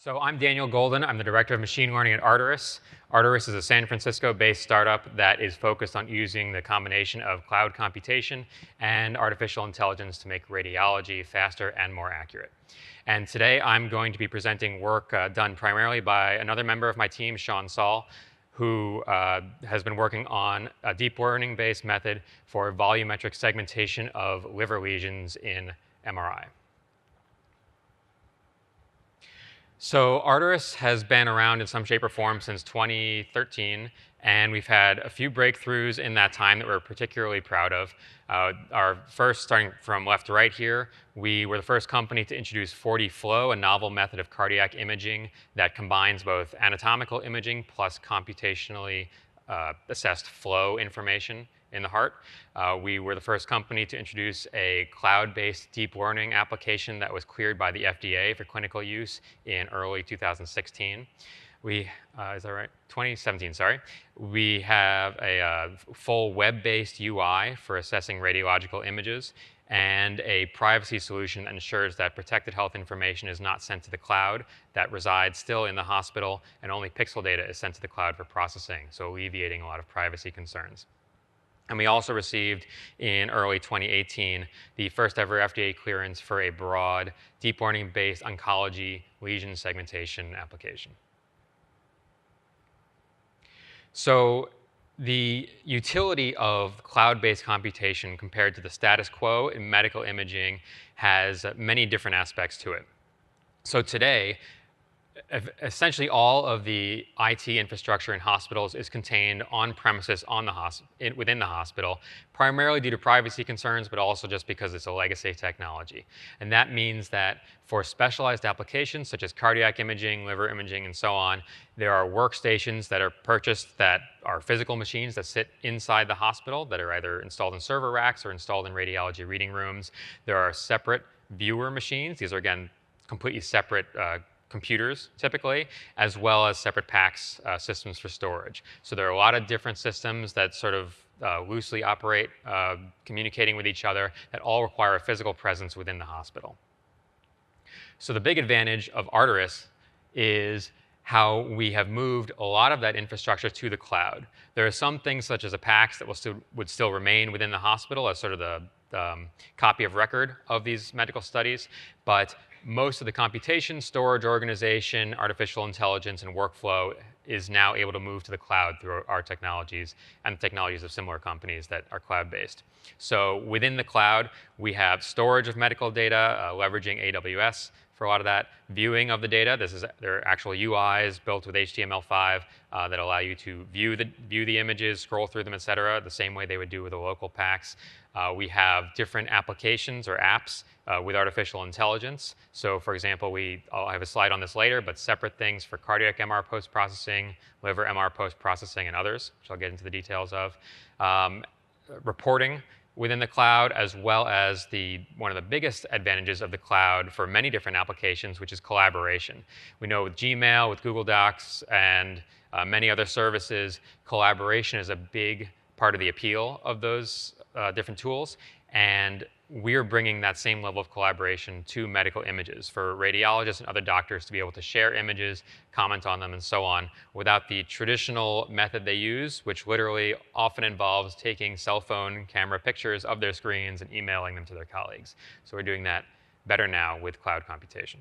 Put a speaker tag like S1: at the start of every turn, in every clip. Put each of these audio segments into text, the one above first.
S1: So I'm Daniel Golden. I'm the director of machine learning at Arteris. Arteris is a San Francisco-based startup that is focused on using the combination of cloud computation and artificial intelligence to make radiology faster and more accurate. And today I'm going to be presenting work done primarily by another member of my team, Sean Saul, who has been working on a deep learning-based method for volumetric segmentation of liver lesions in MRI. So Arteris has been around in some shape or form since 2013, and we've had a few breakthroughs in that time that we're particularly proud of. Our first, starting from left to right here, we were the first company to introduce 4D flow, a novel method of cardiac imaging that combines both anatomical imaging plus computationally assessed flow information in the heart. We were the first company to introduce a cloud-based deep learning application that was cleared by the FDA for clinical use in early 2016. Is that right? 2017, sorry. We have a full web-based UI for assessing radiological images and a privacy solution that ensures that protected health information is not sent to the cloud, that resides still in the hospital, and only pixel data is sent to the cloud for processing, so alleviating a lot of privacy concerns. And we also received, in early 2018, the first ever FDA clearance for a broad, deep learning-based oncology lesion segmentation application. So the utility of cloud-based computation compared to the status quo in medical imaging has many different aspects to it. So today, essentially all of the IT infrastructure in hospitals is contained on premises within the hospital, primarily due to privacy concerns, but also just because it's a legacy technology. And that means that for specialized applications such as cardiac imaging, liver imaging, and so on, there are workstations that are purchased that are physical machines that sit inside the hospital that are either installed in server racks or installed in radiology reading rooms. There are separate viewer machines. These are, again, completely separate computers, typically, as well as separate PACS systems for storage. So there are a lot of different systems that sort of loosely operate, communicating with each other, that all require a physical presence within the hospital. So the big advantage of Arteris is how we have moved a lot of that infrastructure to the cloud. There are some things such as a PACS that would still remain within the hospital as sort of the copy of record of these medical studies, but most of the computation, storage, organization, artificial intelligence, and workflow is now able to move to the cloud through our technologies and the technologies of similar companies that are cloud-based. So within the cloud, we have storage of medical data, leveraging AWS for a lot of that, viewing of the data. There are actual UIs built with HTML5 that allow you to view the images, scroll through them, et cetera, the same way they would do with a local PACS. We have different applications or apps with artificial intelligence. So for example, I'll have a slide on this later, but separate things for cardiac MR post-processing, liver MR post-processing, and others, which I'll get into the details of. Reporting within the cloud, as well as one of the biggest advantages of the cloud for many different applications, which is collaboration. We know with Gmail, with Google Docs, and many other services, collaboration is a big part of the appeal of those different tools. And we're bringing that same level of collaboration to medical images for radiologists and other doctors to be able to share images, comment on them, and so on, without the traditional method they use, which literally often involves taking cell phone camera pictures of their screens and emailing them to their colleagues. So we're doing that better now with cloud computation.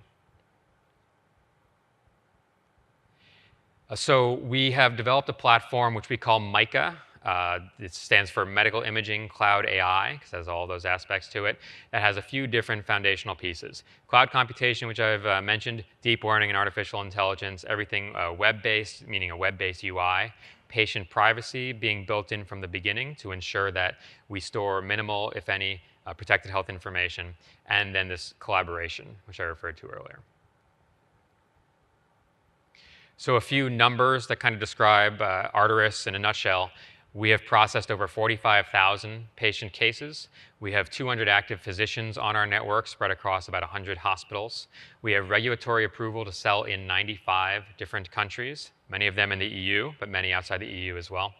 S1: So we have developed a platform which we call MICA. It stands for Medical Imaging Cloud AI, because it has all those aspects to it. It has a few different foundational pieces. Cloud computation, which I've mentioned, deep learning and artificial intelligence, everything web-based, meaning a web-based UI. Patient privacy being built in from the beginning to ensure that we store minimal, if any, protected health information. And then this collaboration, which I referred to earlier. So a few numbers that kind of describe Arteris in a nutshell. We have processed over 45,000 patient cases. We have 200 active physicians on our network spread across about 100 hospitals. We have regulatory approval to sell in 95 different countries, many of them in the EU, but many outside the EU as well.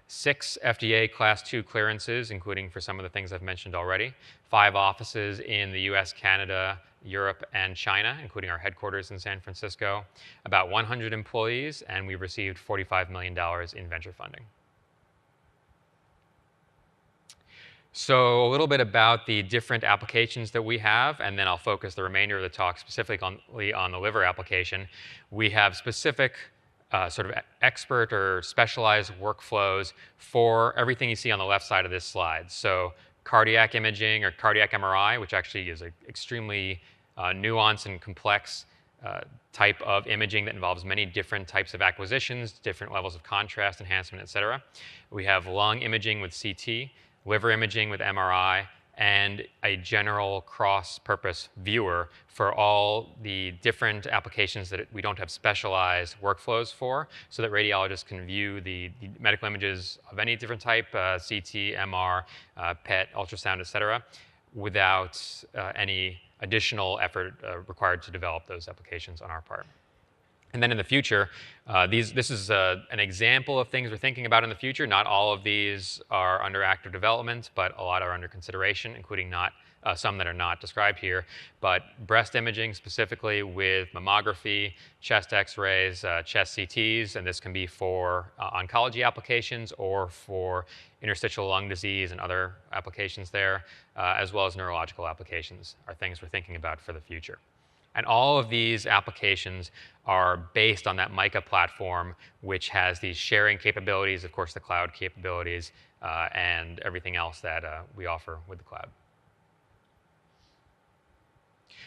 S1: 6 FDA Class 2 clearances, including for some of the things I've mentioned already. 5 offices in the US, Canada, Europe, and China, including our headquarters in San Francisco, about 100 employees, and we've received $45 million in venture funding. So a little bit about the different applications that we have, and then I'll focus the remainder of the talk specifically on the liver application. We have specific sort of expert or specialized workflows for everything you see on the left side of this slide. So cardiac imaging or cardiac MRI, which actually is an extremely nuanced and complex type of imaging that involves many different types of acquisitions, different levels of contrast, enhancement, et cetera. We have lung imaging with CT, liver imaging with MRI, and a general cross-purpose viewer for all the different applications that we don't have specialized workflows for, so that radiologists can view the medical images of any different type, CT, MR, PET, ultrasound, et cetera, without any additional effort required to develop those applications on our part. And then in the future, this is an example of things we're thinking about in the future. Not all of these are under active development, but a lot are under consideration, including some that are not described here. But breast imaging specifically with mammography, chest x-rays, chest CTs, and this can be for oncology applications or for interstitial lung disease and other applications there, as well as neurological applications are things we're thinking about for the future. And all of these applications are based on that MICA platform, which has these sharing capabilities, of course, the cloud capabilities, and everything else that we offer with the cloud.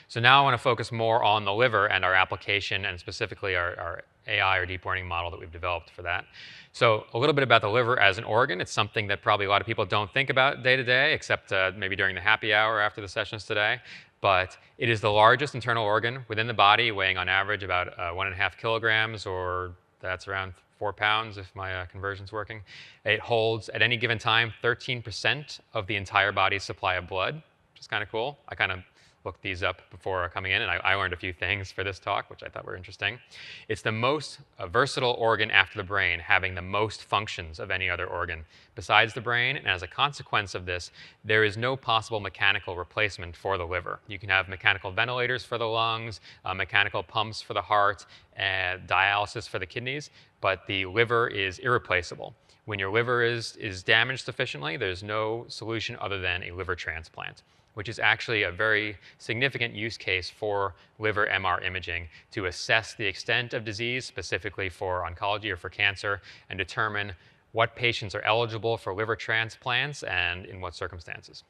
S1: So now I want to focus more on the liver and our application, and specifically our AI or deep learning model that we've developed for that. So a little bit about the liver as an organ. It's something that probably a lot of people don't think about day to day, except maybe during the happy hour after the sessions today. But it is the largest internal organ within the body, weighing on average about 1.5 kilograms, or that's around 4 pounds if my conversion's working. It holds, at any given time, 13% of the entire body's supply of blood, which is kind of cool. I kind of looked these up before coming in, and I learned a few things for this talk, which I thought were interesting. It's the most versatile organ after the brain, having the most functions of any other organ besides the brain, and as a consequence of this, there is no possible mechanical replacement for the liver. You can have mechanical ventilators for the lungs, mechanical pumps for the heart, and dialysis for the kidneys, but the liver is irreplaceable. When your liver is damaged sufficiently, there's no solution other than a liver transplant, which is actually a very significant use case for liver MR imaging to assess the extent of disease, specifically for oncology or for cancer, and determine what patients are eligible for liver transplants and in what circumstances.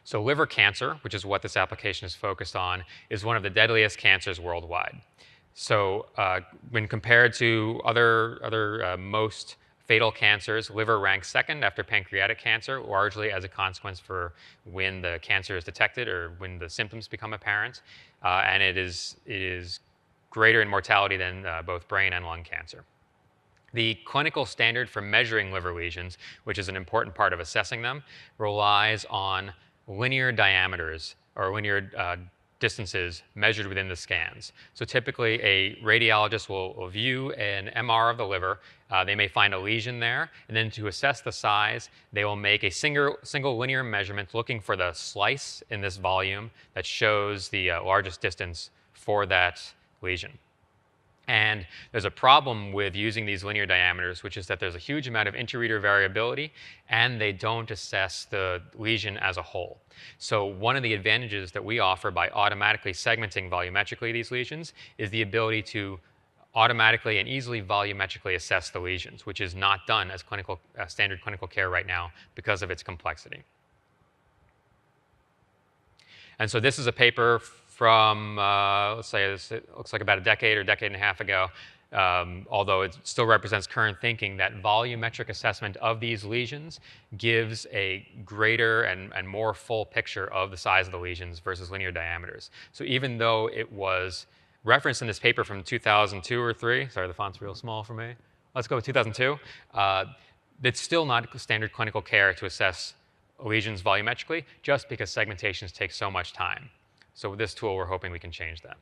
S1: So liver cancer, which is what this application is focused on, is one of the deadliest cancers worldwide. So when compared to other most fatal cancers, liver ranks second after pancreatic cancer, largely as a consequence for when the cancer is detected or when the symptoms become apparent. And it is greater in mortality than both brain and lung cancer. The clinical standard for measuring liver lesions, which is an important part of assessing them, relies on linear diameters or linear distances measured within the scans. So typically a radiologist will view an MR of the liver. They may find a lesion there, and then to assess the size, they will make a single linear measurement looking for the slice in this volume that shows the largest distance for that lesion. And there's a problem with using these linear diameters, which is that there's a huge amount of inter-reader variability, and they don't assess the lesion as a whole. So one of the advantages that we offer by automatically segmenting volumetrically these lesions is the ability to automatically and easily volumetrically assess the lesions, which is not done as standard clinical care right now because of its complexity. And so this is a paper from, let's say, it looks like about a decade or decade and a half ago, although it still represents current thinking, that volumetric assessment of these lesions gives a greater and more full picture of the size of the lesions versus linear diameters. So even though it was referenced in this paper from 2002 or 3, sorry, the font's real small for me. Let's go with 2002. It's still not standard clinical care to assess lesions volumetrically, just because segmentations take so much time. So with this tool, we're hoping we can change that.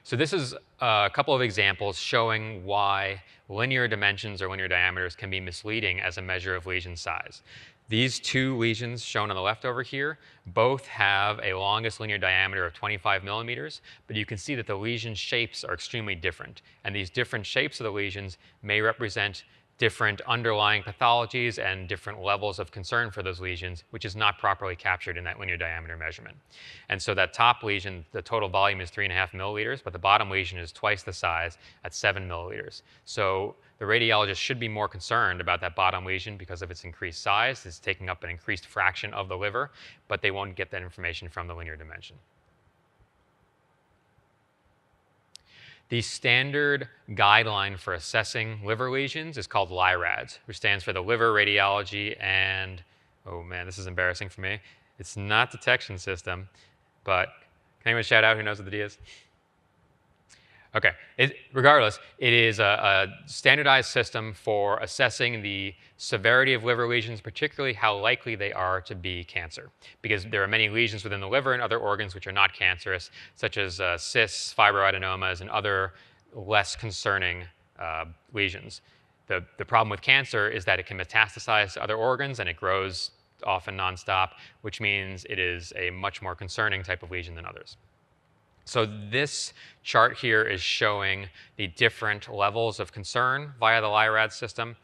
S1: So this is a couple of examples showing why linear dimensions or linear diameters can be misleading as a measure of lesion size. These two lesions shown on the left over here both have a longest linear diameter of 25 millimeters, but you can see that the lesion shapes are extremely different. And these different shapes of the lesions may represent different underlying pathologies and different levels of concern for those lesions, which is not properly captured in that linear diameter measurement. And so that top lesion, the total volume is 3.5 milliliters, but the bottom lesion is twice the size at 7 milliliters. So the radiologist should be more concerned about that bottom lesion because of its increased size. It's taking up an increased fraction of the liver, but they won't get that information from the linear dimension. The standard guideline for assessing liver lesions is called LIRADS, which stands for the Liver Radiology and, oh man, this is embarrassing for me. It's not detection system, but can anyone shout out who knows what the D is? Okay, regardless, it is a standardized system for assessing the severity of liver lesions, particularly how likely they are to be cancer. Because there are many lesions within the liver and other organs which are not cancerous, such as cysts, fibroadenomas, and other less concerning lesions. The problem with cancer is that it can metastasize to other organs and it grows often nonstop, which means it is a much more concerning type of lesion than others. So this chart here is showing the different levels of concern via the LIRAD system.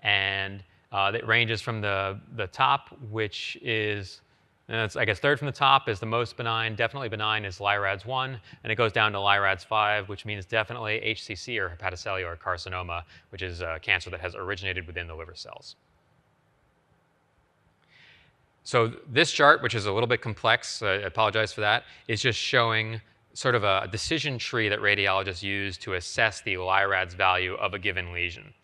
S1: And it ranges from the top, which is, I guess, third from the top is the most benign. Definitely benign is LIRADS 1. And it goes down to LIRADS 5, which means definitely HCC or hepatocellular carcinoma, which is a cancer that has originated within the liver cells. So this chart, which is a little bit complex, I apologize for that, is just showing sort of a decision tree that radiologists use to assess the LIRADS value of a given lesion.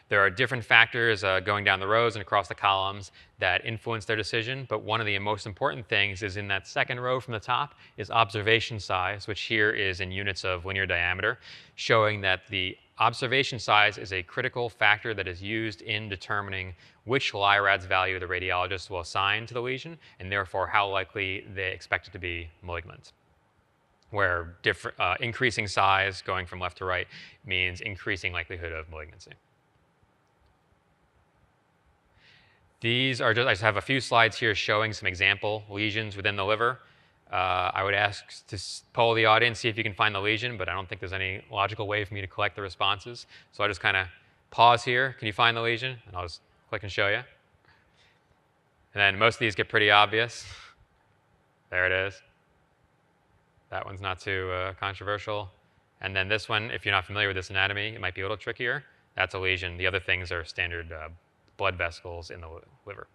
S1: There are different factors going down the rows and across the columns that influence their decision, but one of the most important things is in that second row from the top is observation size, which here is in units of linear diameter, showing that the observation size is a critical factor that is used in determining which LIRADS value the radiologist will assign to the lesion, and therefore how likely they expect it to be malignant. Where increasing size, going from left to right, means increasing likelihood of malignancy. These are I just have a few slides here showing some example lesions within the liver. I would ask to poll the audience, see if you can find the lesion, but I don't think there's any logical way for me to collect the responses. So I'll just kind of pause here. Can you find the lesion? And I'll just click and show you. And then most of these get pretty obvious. There it is. That one's not too controversial. And then this one, if you're not familiar with this anatomy, it might be a little trickier. That's a lesion. The other things are standard blood vessels in the liver.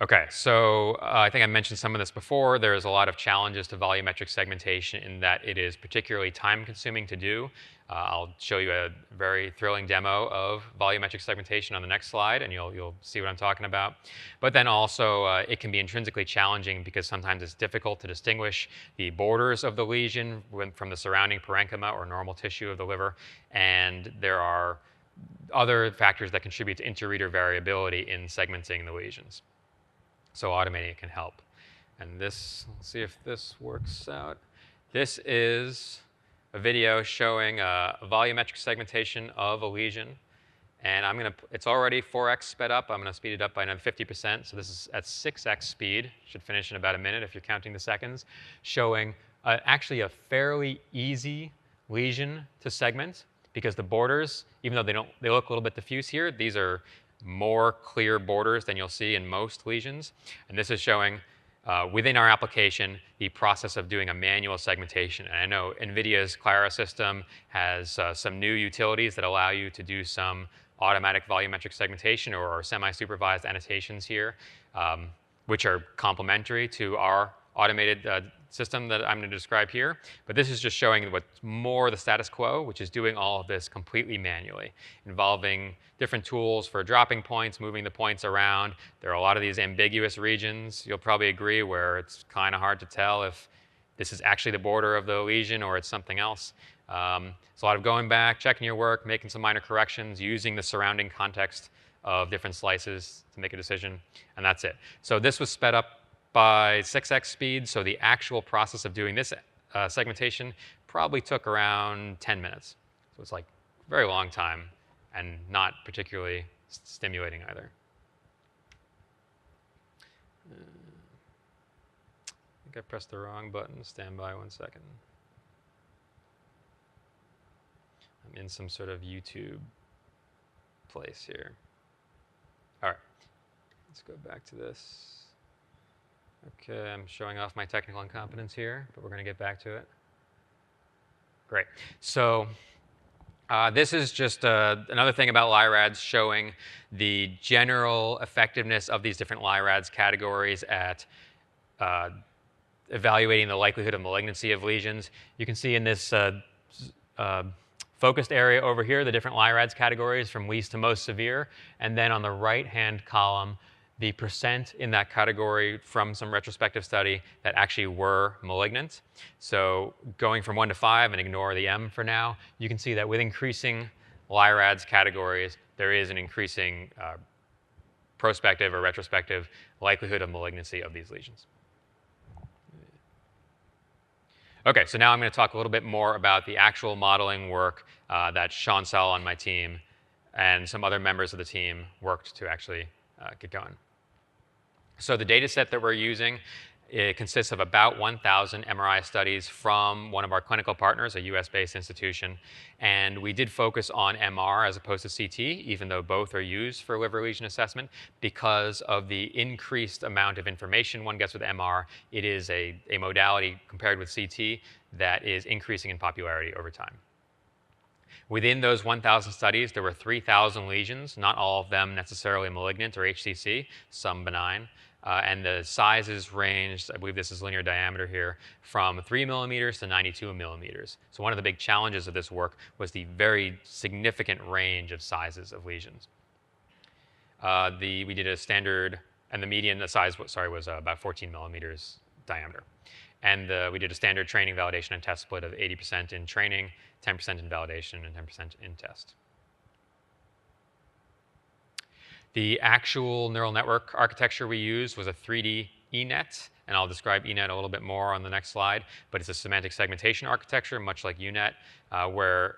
S1: Okay, so I think I mentioned some of this before. There's a lot of challenges to volumetric segmentation in that it is particularly time-consuming to do. I'll show you a very thrilling demo of volumetric segmentation on the next slide, and you'll see what I'm talking about. But then also, it can be intrinsically challenging because sometimes it's difficult to distinguish the borders of the lesion from the surrounding parenchyma or normal tissue of the liver, and there are other factors that contribute to interreader variability in segmenting the lesions. So automating it can help. And this, let's see if this works out. This is a video showing a volumetric segmentation of a lesion. And it's already 4x sped up. I'm going to speed it up by another 50%. So this is at 6x speed. Should finish in about a minute if you're counting the seconds. Showing actually a fairly easy lesion to segment because the borders, even though they look a little bit diffuse here, these are more clear borders than you'll see in most lesions. And this is showing within our application the process of doing a manual segmentation. And I know NVIDIA's Clara system has some new utilities that allow you to do some automatic volumetric segmentation or semi-supervised annotations here, which are complementary to our automated system that I'm going to describe here. But this is just showing what's more the status quo, which is doing all of this completely manually, involving different tools for dropping points, moving the points around. There are a lot of these ambiguous regions, you'll probably agree, where it's kind of hard to tell if this is actually the border of the lesion or it's something else. It's a lot of going back, checking your work, making some minor corrections, using the surrounding context of different slices to make a decision, and that's it. So this was sped up by 6x speed, so the actual process of doing this segmentation probably took around 10 minutes. So it's like a very long time and not particularly stimulating either. think I pressed the wrong button. Stand by 1 second. I'm in some sort of YouTube place here. All right, let's go back to this. Okay, I'm showing off my technical incompetence here, but we're going to get back to it. Great. So this is just another thing about LIRADS, showing the general effectiveness of these different LIRADS categories at evaluating the likelihood of malignancy of lesions. You can see in this focused area over here the different LIRADS categories from least to most severe, and then on the right-hand column, the percent in that category from some retrospective study that actually were malignant. So going from 1 to 5, and ignore the M for now, you can see that with increasing LIRADS categories, there is an increasing prospective or retrospective likelihood of malignancy of these lesions. Okay, so now I'm going to talk a little bit more about the actual modeling work that Sean Sell on my team and some other members of the team worked to actually get going. So the data set that we're using, it consists of about 1,000 MRI studies from one of our clinical partners, a US-based institution. And we did focus on MR as opposed to CT, even though both are used for liver lesion assessment. Because of the increased amount of information one gets with MR, it is a modality compared with CT that is increasing in popularity over time. Within those 1,000 studies, there were 3,000 lesions, not all of them necessarily malignant or HCC, some benign. And the sizes ranged, I believe this is linear diameter here, from 3 millimeters to 92 millimeters. So one of the big challenges of this work was the very significant range of sizes of lesions. We did a standard, and the median size was about 14 millimeters diameter. And we did a standard training, validation, and test split of 80% in training, 10% in validation, and 10% in test. The actual neural network architecture we used was a 3D ENet, and I'll describe ENet a little bit more on the next slide, but it's a semantic segmentation architecture, much like UNet, where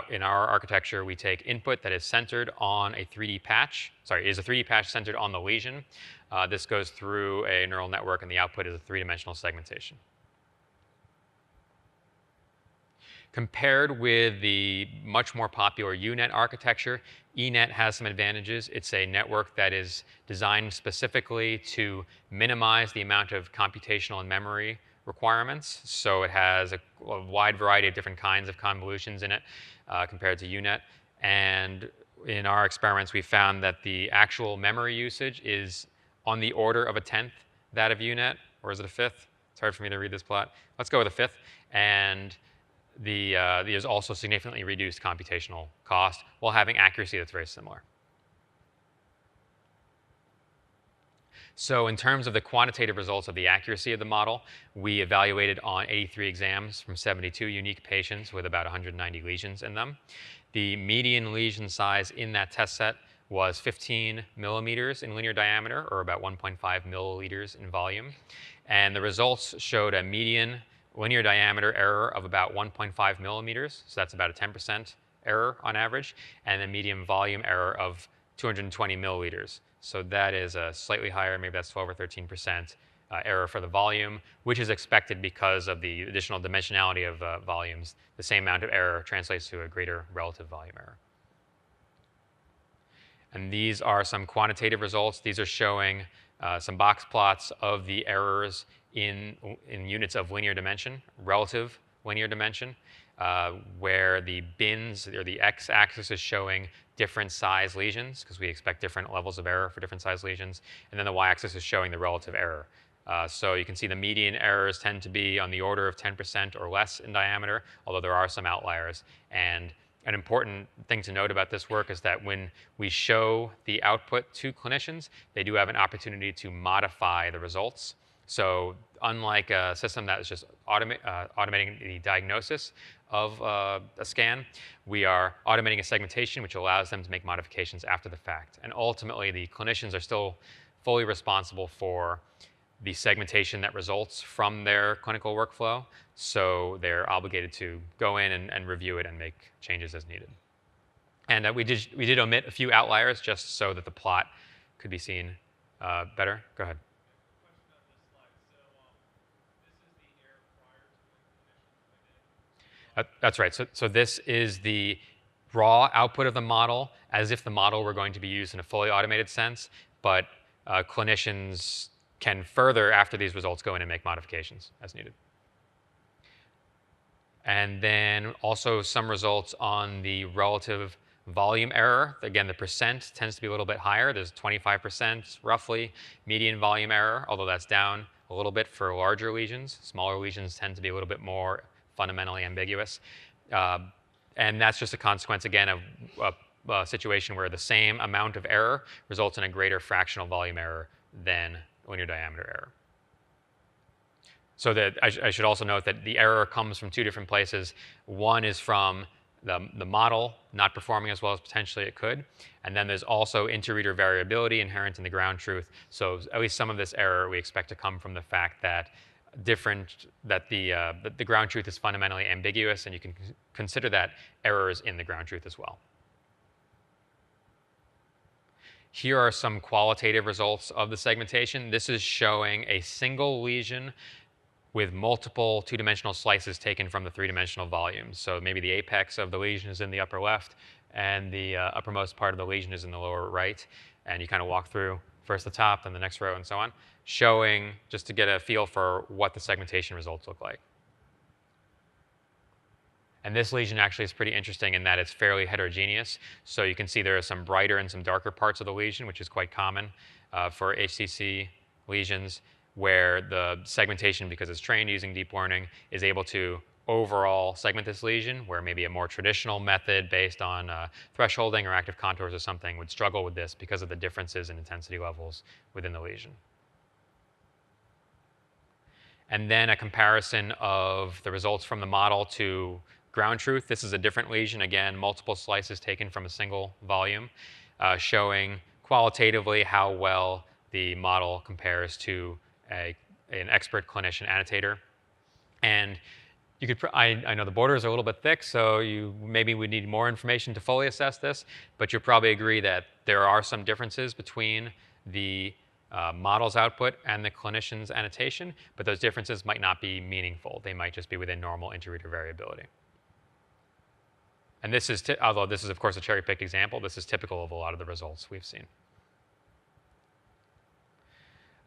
S1: in our architecture we take input that is centered on a 3D patch, is a 3D patch centered on the lesion. This goes through a neural network, and the output is a three-dimensional segmentation. Compared with the much more popular UNet architecture, ENet has some advantages. It's a network that is designed specifically to minimize the amount of computational and memory requirements. So it has a wide variety of different kinds of convolutions in it compared to UNet. And in our experiments, we found that the actual memory usage is on the order of 1/10 that of UNet, or is it 1/5? It's hard for me to read this plot. Let's go with 1/5. And there's also significantly reduced computational cost while having accuracy that's very similar. So in terms of the quantitative results of the accuracy of the model, we evaluated on 83 exams from 72 unique patients with about 190 lesions in them. The median lesion size in that test set was 15 millimeters in linear diameter, or about 1.5 milliliters in volume. And the results showed a median linear diameter error of about 1.5 millimeters, so that's about a 10% error on average, and a median volume error of 220 milliliters. So that is a slightly higher, maybe that's 12 or 13% error for the volume, which is expected because of the additional dimensionality of volumes. The same amount of error translates to a greater relative volume error. And these are some quantitative results. These are showing some box plots of the errors in units of linear dimension, relative linear dimension, where the bins, or the x-axis, is showing different size lesions, because we expect different levels of error for different size lesions, and then the y-axis is showing the relative error. So you can see the median errors tend to be on the order of 10% or less in diameter, although there are some outliers. And an important thing to note about this work is that when we show the output to clinicians, they do have an opportunity to modify the results. So unlike a system that is just automating the diagnosis of a scan, we are automating a segmentation, which allows them to make modifications after the fact. And ultimately, the clinicians are still fully responsible for the segmentation that results from their clinical workflow. So they're obligated to go in and review it and make changes as needed. And we did omit a few outliers just so that the plot could be seen better. Go ahead. That's right. So this is the raw output of the model, as if the model were going to be used in a fully automated sense, but clinicians can further, after these results, go in and make modifications as needed. And then also some results on the relative volume error. Again, the percent tends to be a little bit higher. There's 25% roughly median volume error, although that's down a little bit for larger lesions. Smaller lesions tend to be a little bit more fundamentally ambiguous. And that's just a consequence, again, of a situation where the same amount of error results in a greater fractional volume error than linear diameter error. So that I should also note that the error comes from two different places. One is from the model not performing as well as potentially it could. And then there's also interreader variability inherent in the ground truth. So at least some of this error we expect to come from the fact that the ground truth is fundamentally ambiguous, and you can consider that errors in the ground truth as well. Here are some qualitative results of the segmentation. This is showing a single lesion with multiple two-dimensional slices taken from the three-dimensional volumes. So maybe the apex of the lesion is in the upper left, and the uppermost part of the lesion is in the lower right. And you kind of walk through first the top, then the next row, and so on, showing just to get a feel for what the segmentation results look like. And this lesion actually is pretty interesting in that it's fairly heterogeneous. So you can see there are some brighter and some darker parts of the lesion, which is quite common for HCC lesions, where the segmentation, because it's trained using deep learning, is able to overall segment this lesion, where maybe a more traditional method based on thresholding or active contours or something would struggle with this because of the differences in intensity levels within the lesion. And then a comparison of the results from the model to ground truth. This is a different lesion, again, multiple slices taken from a single volume, showing qualitatively how well the model compares to an expert clinician annotator. And you could, I know the borders are a little bit thick, so you maybe would need more information to fully assess this, but you'll probably agree that there are some differences between the model's output and the clinician's annotation, but those differences might not be meaningful. They might just be within normal interreader variability. And this is, although this is of course a cherry-picked example, this is typical of a lot of the results we've seen.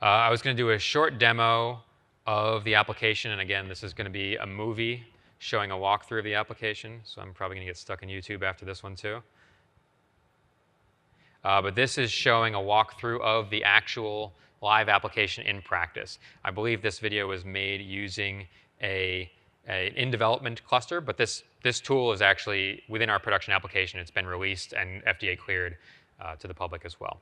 S1: I was going to do a short demo of the application, and again, this is going to be a movie showing a walkthrough of the application, so I'm probably going to get stuck in YouTube after this one too. But this is showing a walkthrough of the actual live application in practice. I believe this video was made using an in-development cluster, but this tool is actually within our production application. It's been released and FDA cleared to the public as well.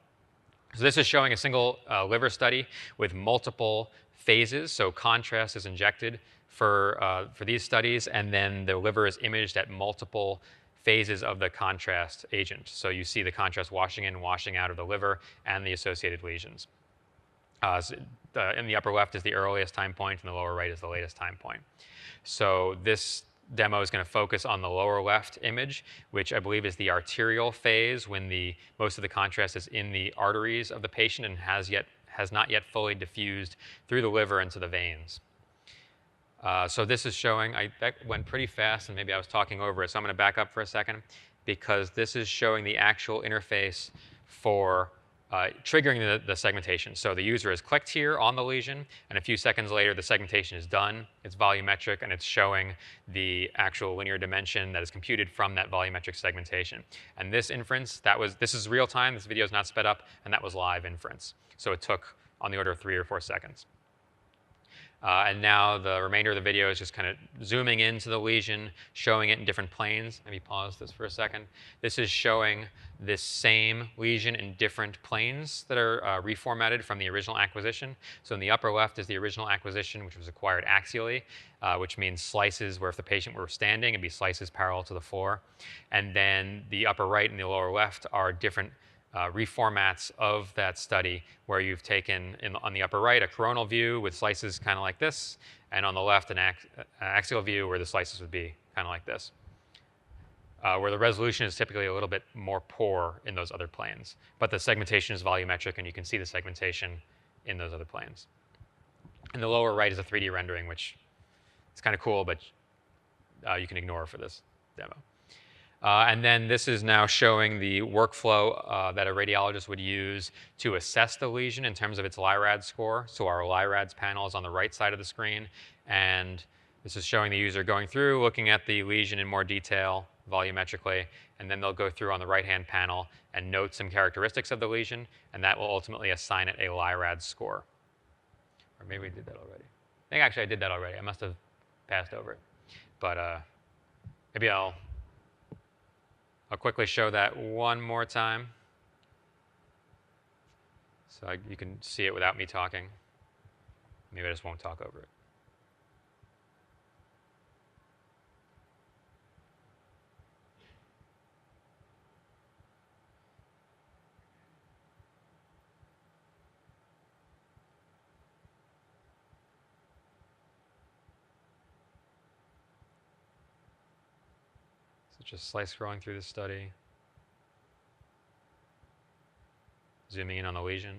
S1: So this is showing a single liver study with multiple phases. So contrast is injected for these studies, and then the liver is imaged at multiple phases of the contrast agent. So you see the contrast washing in, washing out of the liver and the associated lesions. In the upper left is the earliest time point, and the lower right is the latest time point. So this demo is going to focus on the lower left image, which I believe is the arterial phase, when most of the contrast is in the arteries of the patient and has not yet fully diffused through the liver into the veins. So this is showing, that went pretty fast, and maybe I was talking over it, so I'm going to back up for a second, because this is showing the actual interface for triggering the segmentation. So the user has clicked here on the lesion, and a few seconds later the segmentation is done. It's volumetric, and it's showing the actual linear dimension that is computed from that volumetric segmentation. And this inference, this is real time, this video is not sped up, and that was live inference. So it took on the order of 3 or 4 seconds. And now the remainder of the video is just kind of zooming into the lesion, showing it in different planes. Let me pause this for a second. This is showing this same lesion in different planes that are reformatted from the original acquisition. So in the upper left is the original acquisition, which was acquired axially, which means slices where if the patient were standing, it'd be slices parallel to the floor. And then the upper right and the lower left are different reformats of that study, where you've taken, on the upper right, a coronal view with slices kind of like this, and on the left, an axial view where the slices would be kind of like this, where the resolution is typically a little bit more poor in those other planes. But the segmentation is volumetric, and you can see the segmentation in those other planes. And the lower right is a 3D rendering, which is kind of cool, but you can ignore for this demo. And then this is now showing the workflow that a radiologist would use to assess the lesion in terms of its LIRAD score. So our LIRADS panel is on the right side of the screen, and this is showing the user going through, looking at the lesion in more detail, volumetrically, and then they'll go through on the right-hand panel and note some characteristics of the lesion, and that will ultimately assign it a LIRAD score. Or maybe we did that already. I think actually I did that already. I must have passed over it. But maybe I'll quickly show that one more time so you can see it without me talking. Maybe I just won't talk over it. So just slice scrolling through the study. Zooming in on the lesion.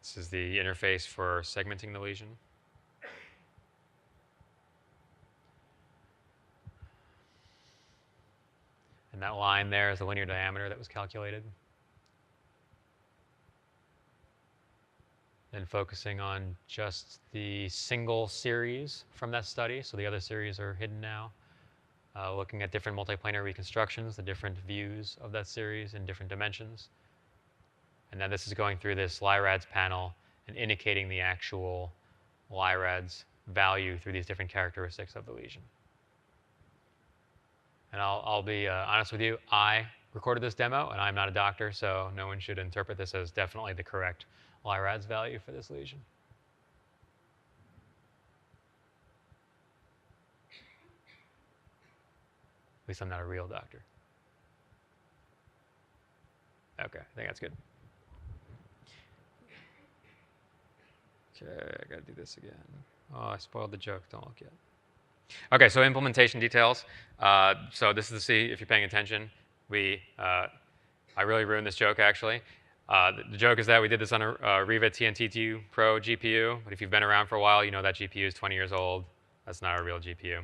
S1: This is the interface for segmenting the lesion. And that line there is the linear diameter that was calculated. Then focusing on just the single series from that study. So the other series are hidden now. Looking at different multiplanar reconstructions, the different views of that series in different dimensions. And then this is going through this LIRADS panel and indicating the actual LIRADS value through these different characteristics of the lesion. And I'll be honest with you, I recorded this demo, and I'm not a doctor, so no one should interpret this as definitely the correct LIRADS value for this lesion. At least I'm not a real doctor. Okay, I think that's good. Okay, I gotta do this again. Oh, I spoiled the joke, don't look yet. Okay, so implementation details. So this is to see if you're paying attention. I really ruined this joke actually. The joke is that we did this on a Riva TNT2 Pro GPU, but if you've been around for a while, you know that GPU is 20 years old. That's not a real GPU.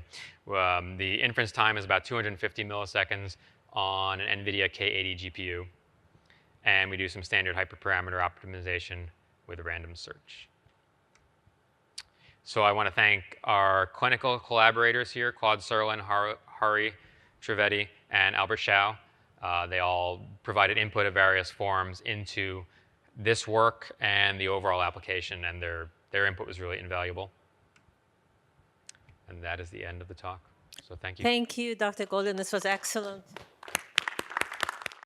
S1: The inference time is about 250 milliseconds on an NVIDIA K80 GPU. And we do some standard hyperparameter optimization with a random search. So I want to thank our clinical collaborators here, Claude Serlin, Hari Trivedi, and Albert Shao. They all provided input of various forms into this work and the overall application, and their input was really invaluable. And that is the end of the talk. So thank you.
S2: Thank you, Dr. Golden. This was excellent.